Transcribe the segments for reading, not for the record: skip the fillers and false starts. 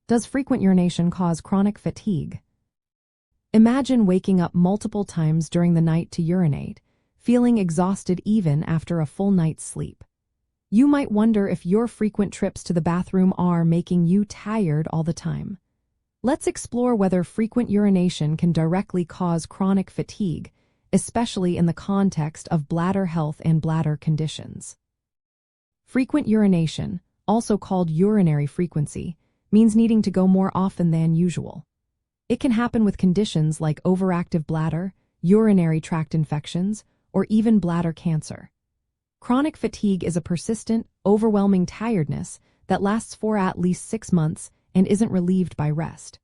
Does frequent urination cause chronic fatigue? Imagine waking up multiple times during the night to urinate, feeling exhausted even after a full night's sleep. You might wonder if your frequent trips to the bathroom are making you tired all the time. Let's explore whether frequent urination can directly cause chronic fatigue, especially in the context of bladder health and bladder conditions. Frequent urination, also called urinary frequency, means needing to go more often than usual. It can happen with conditions like overactive bladder, urinary tract infections, or even bladder cancer. Chronic fatigue is a persistent, overwhelming tiredness that lasts for at least 6 months and isn't relieved by rest.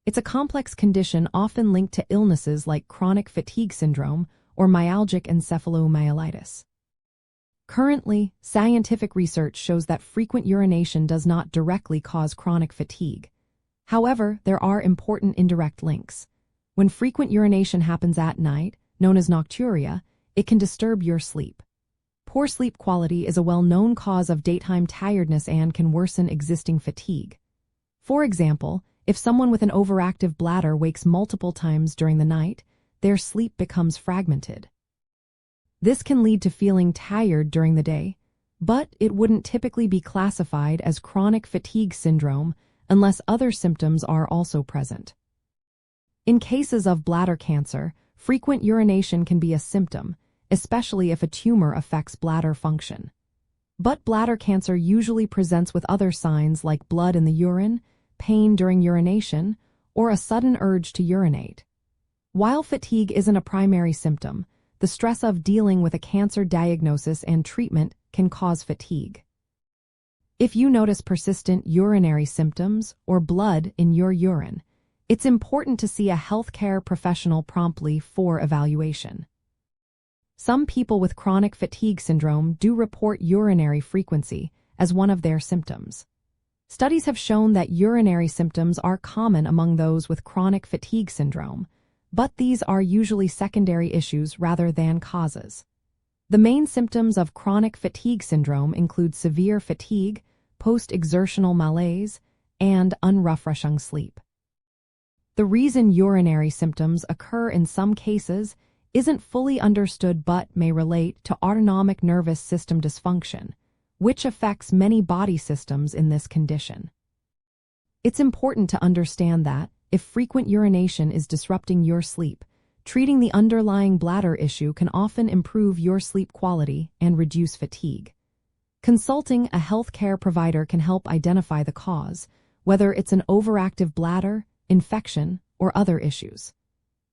It's a complex condition often linked to illnesses like chronic fatigue syndrome or myalgic encephalomyelitis. Currently, scientific research shows that frequent urination does not directly cause chronic fatigue. However, there are important indirect links. When frequent urination happens at night, known as nocturia, it can disturb your sleep. Poor sleep quality is a well-known cause of daytime tiredness and can worsen existing fatigue. For example, if someone with an overactive bladder wakes multiple times during the night, their sleep becomes fragmented. This can lead to feeling tired during the day, but it wouldn't typically be classified as chronic fatigue syndrome unless other symptoms are also present. In cases of bladder cancer, frequent urination can be a symptom, especially if a tumor affects bladder function. But bladder cancer usually presents with other signs like blood in the urine, pain during urination, or a sudden urge to urinate. While fatigue isn't a primary symptom, the stress of dealing with a cancer diagnosis and treatment can cause fatigue. If you notice persistent urinary symptoms or blood in your urine, it's important to see a healthcare professional promptly for evaluation. Some people with chronic fatigue syndrome do report urinary frequency as one of their symptoms. Studies have shown that urinary symptoms are common among those with chronic fatigue syndrome, but these are usually secondary issues rather than causes. The main symptoms of chronic fatigue syndrome include severe fatigue, post-exertional malaise, and unrefreshing sleep. The reason urinary symptoms occur in some cases isn't fully understood but may relate to autonomic nervous system dysfunction, which affects many body systems in this condition. It's important to understand that, if frequent urination is disrupting your sleep, treating the underlying bladder issue can often improve your sleep quality and reduce fatigue. Consulting a healthcare provider can help identify the cause, whether it's an overactive bladder, infection, or other issues.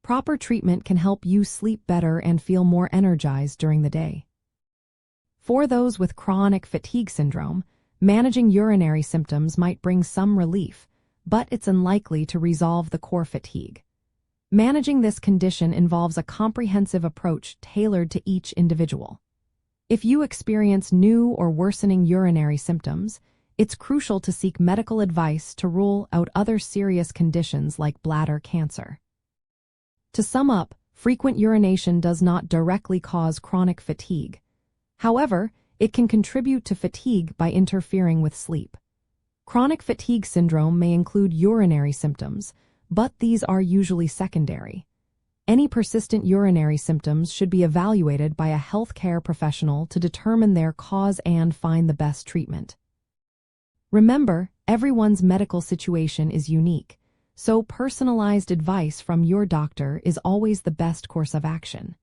Proper treatment can help you sleep better and feel more energized during the day. For those with chronic fatigue syndrome, managing urinary symptoms might bring some relief, but it's unlikely to resolve the core fatigue. Managing this condition involves a comprehensive approach tailored to each individual. If you experience new or worsening urinary symptoms, it's crucial to seek medical advice to rule out other serious conditions like bladder cancer. To sum up, frequent urination does not directly cause chronic fatigue. However, it can contribute to fatigue by interfering with sleep. Chronic fatigue syndrome may include urinary symptoms, but these are usually secondary. Any persistent urinary symptoms should be evaluated by a healthcare professional to determine their cause and find the best treatment. Remember, everyone's medical situation is unique, so personalized advice from your doctor is always the best course of action.